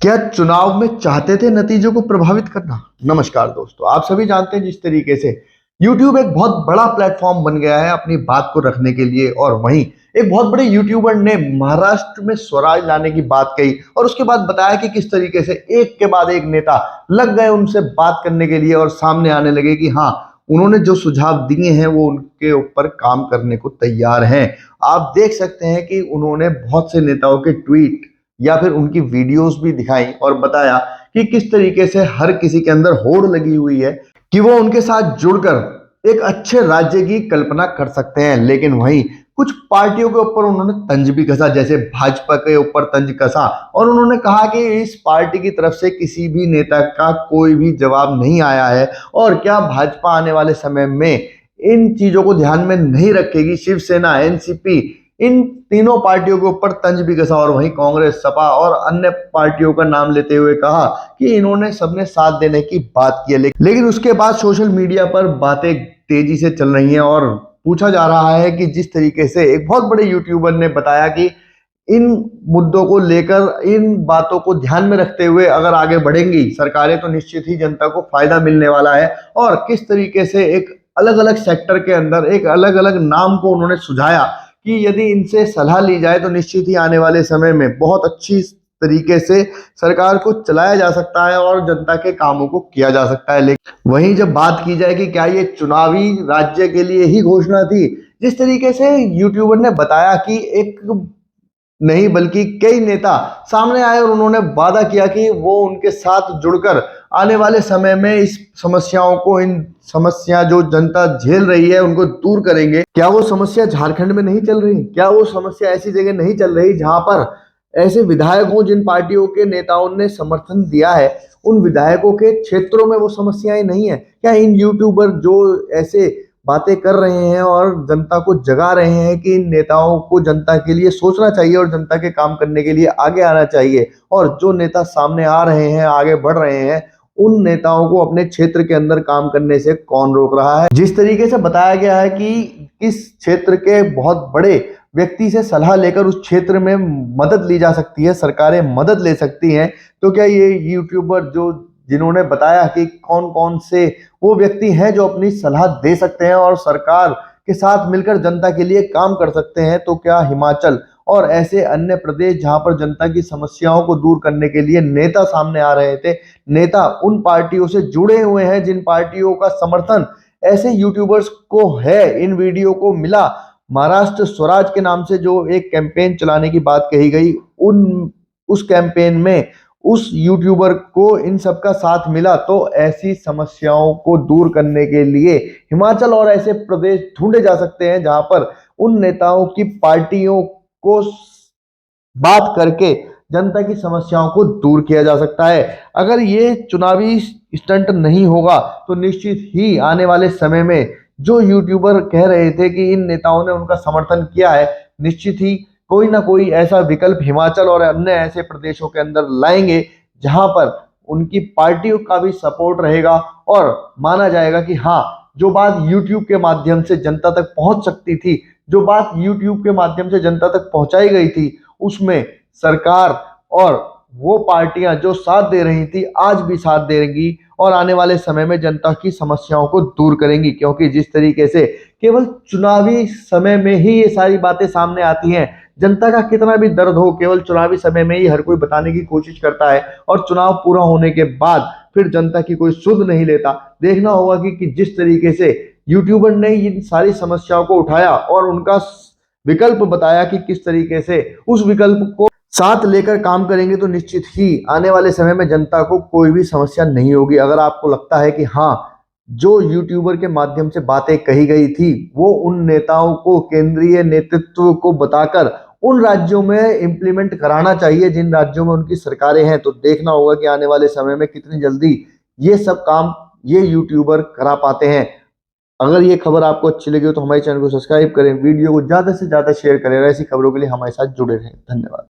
क्या चुनाव में चाहते थे नतीजों को प्रभावित करना? नमस्कार दोस्तों, आप सभी जानते हैं जिस तरीके से YouTube एक बहुत बड़ा प्लेटफॉर्म बन गया है अपनी बात को रखने के लिए, और वहीं एक बहुत बड़े यूट्यूबर ने महाराष्ट्र में स्वराज लाने की बात कही और उसके बाद बताया कि किस तरीके से एक के बाद एक नेता लग गए उनसे बात करने के लिए और सामने आने लगे कि हाँ, उन्होंने जो सुझाव दिए हैं वो उनके ऊपर काम करने को तैयार हैं। आप देख सकते हैं कि उन्होंने बहुत से नेताओं के ट्वीट या फिर उनकी वीडियोस भी दिखाई और बताया कि किस तरीके से हर किसी के अंदर होड़ लगी हुई है कि वो उनके साथ जुड़कर एक अच्छे राज्य की कल्पना कर सकते हैं। लेकिन वहीं कुछ पार्टियों के ऊपर उन्होंने तंज भी कसा, जैसे भाजपा के ऊपर तंज कसा, और उन्होंने कहा कि इस पार्टी की तरफ से किसी भी नेता का कोई भी जवाब नहीं आया है और क्या भाजपा आने वाले समय में इन चीजों को ध्यान में नहीं रखेगी। शिवसेना, एनसीपी, इन तीनों पार्टियों के ऊपर तंज भी कसा और वहीं कांग्रेस, सपा और अन्य पार्टियों का नाम लेते हुए कहा कि इन्होंने सबने साथ देने की बात की है। लेकिन उसके बाद सोशल मीडिया पर बातें तेजी से चल रही हैं और पूछा जा रहा है कि जिस तरीके से एक बहुत बड़े यूट्यूबर ने बताया कि इन मुद्दों को लेकर, इन बातों को ध्यान में रखते हुए अगर आगे बढ़ेंगी सरकारें तो निश्चित ही जनता को फायदा मिलने वाला है। और किस तरीके से एक अलग अलग सेक्टर के अंदर एक अलग अलग नाम को उन्होंने सुझाया कि यदि इनसे सलाह ली जाए तो निश्चित ही आने वाले समय में बहुत अच्छी तरीके से सरकार को चलाया जा सकता है और जनता के कामों को किया जा सकता है। लेकिन वहीं जब बात की जाए कि क्या ये चुनावी राज्य के लिए ही घोषणा थी, जिस तरीके से यूट्यूबर ने बताया कि एक नहीं बल्कि कई नेता सामने आए और उन्होंने वादा किया कि वो उनके साथ जुड़कर आने वाले समय में इस समस्याओं को, इन समस्या जो जनता झेल रही है उनको दूर करेंगे। क्या वो समस्या झारखंड में नहीं चल रही? क्या वो समस्या ऐसी जगह नहीं चल रही जहां पर ऐसे विधायक हों जिन पार्टियों के नेताओं ने समर्थन दिया है, उन विधायकों के क्षेत्रों में वो समस्याएं नहीं है? क्या इन यूट्यूबर जो ऐसे बातें कर रहे हैं और जनता को जगा रहे हैं कि इन नेताओं को जनता के लिए सोचना चाहिए और जनता के काम करने के लिए आगे आना चाहिए, और जो नेता सामने आ रहे हैं, आगे बढ़ रहे हैं, उन नेताओं को अपने क्षेत्र के अंदर काम करने से कौन रोक रहा है? जिस तरीके से बताया गया है कि किस क्षेत्र के बहुत बड़े व्यक्ति से सलाह लेकर उस क्षेत्र में मदद ली जा सकती है, सरकारें मदद ले सकती हैं, तो क्या ये यूट्यूबर जो जिन्होंने बताया कि कौन कौन से वो व्यक्ति हैं जो अपनी सलाह दे सकते हैं और सरकार के साथ मिलकर जनता के लिए काम कर सकते हैं, तो क्या हिमाचल और ऐसे अन्य प्रदेश जहां पर जनता की समस्याओं को दूर करने के लिए नेता सामने आ रहे थे, नेता उन पार्टियों से जुड़े हुए हैं जिन पार्टियों का समर्थन ऐसे यूट्यूबर्स को है, इन वीडियो को मिला। महाराष्ट्र स्वराज के नाम से जो एक कैंपेन चलाने की बात कही गई, उन उस कैंपेन में उस यूट्यूबर को इन सब का साथ मिला, तो ऐसी समस्याओं को दूर करने के लिए हिमाचल और ऐसे प्रदेश ढूंढे जा सकते हैं जहां पर उन नेताओं की पार्टियों को बात करके जनता की समस्याओं को दूर किया जा सकता है। अगर ये चुनावी स्टंट नहीं होगा तो निश्चित ही आने वाले समय में जो यूट्यूबर कह रहे थे कि इन नेताओं ने उनका समर्थन किया है, निश्चित ही कोई ना कोई ऐसा विकल्प हिमाचल और अन्य ऐसे प्रदेशों के अंदर लाएंगे जहां पर उनकी पार्टियों का भी सपोर्ट रहेगा और माना जाएगा कि हाँ, जो बात यूट्यूब के माध्यम से जनता तक पहुंच सकती थी, जो बात यूट्यूब के माध्यम से जनता तक पहुंचाई गई थी, उसमें सरकार और वो पार्टियां जो साथ दे रही थी आज भी साथ देंगी और आने वाले समय में जनता की समस्याओं को दूर करेंगी। क्योंकि जिस तरीके से केवल चुनावी समय में ही ये सारी बातें सामने आती हैं, जनता का कितना भी दर्द हो केवल चुनावी समय में ही हर कोई बताने की कोशिश करता है और चुनाव पूरा होने के बाद फिर जनता की कोई सुध नहीं लेता। देखना होगा कि जिस तरीके से यूट्यूबर ने इन सारी समस्याओं को उठाया और उनका विकल्प बताया कि किस तरीके से उस विकल्प को साथ लेकर काम करेंगे तो निश्चित ही आने वाले समय में जनता को कोई भी समस्या नहीं होगी। अगर आपको लगता है कि हाँ, जो यूट्यूबर के माध्यम से बातें कही गई थी वो उन नेताओं को, केंद्रीय नेतृत्व को बताकर उन राज्यों में इंप्लीमेंट कराना चाहिए जिन राज्यों में उनकी सरकारें हैं, तो देखना होगा कि आने वाले समय में कितनी जल्दी ये सब काम ये यूट्यूबर करा पाते हैं। अगर ये खबर आपको अच्छी लगी हो तो हमारे चैनल को सब्सक्राइब करें, वीडियो को ज्यादा से ज्यादा शेयर करें और ऐसी खबरों के लिए हमारे साथ जुड़े रहें। धन्यवाद।